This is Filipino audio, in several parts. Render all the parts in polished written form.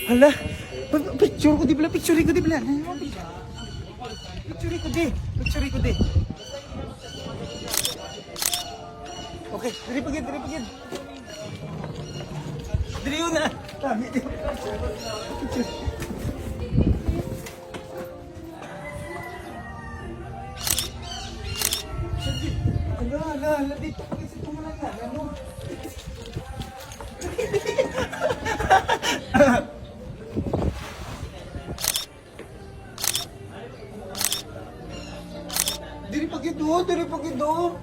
Hala, picture ko di bala, picture ko di bala. Picture ko di. Okay, diri pagid. Diri yun na. Tami di. Picture. Hala, dito pa kasi tumulan na. Ano? Diri pagid do.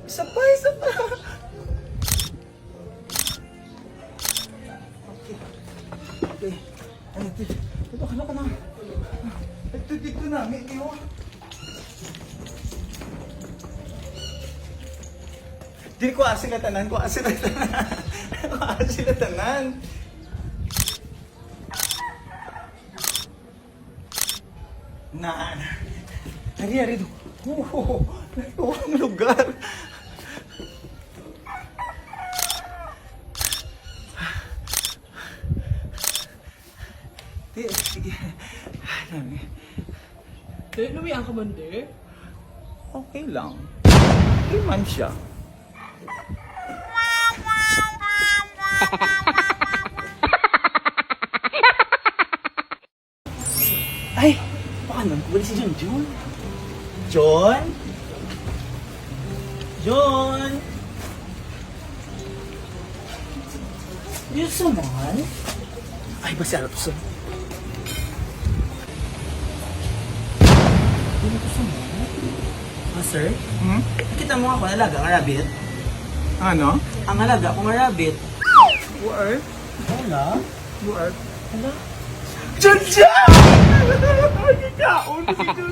Isa pa. Okay. Ay, dito ka na. Dito na, may iyo. Diri ko asin na tanan. Hari do. Ito ang lugar. Sige. Lumiyan ka man di? Okay lang. Okay man siya. Ay! Baka naman ko si John. John! Yes naman. Ay, basi ano to sa... Ano to sa mga? Sir? Nakita mo ako, nalaga ang rabbit? Ano? Ang halaga kong rabbit. You are? Wala. You are? Hala? John! Ay, kakaon si John!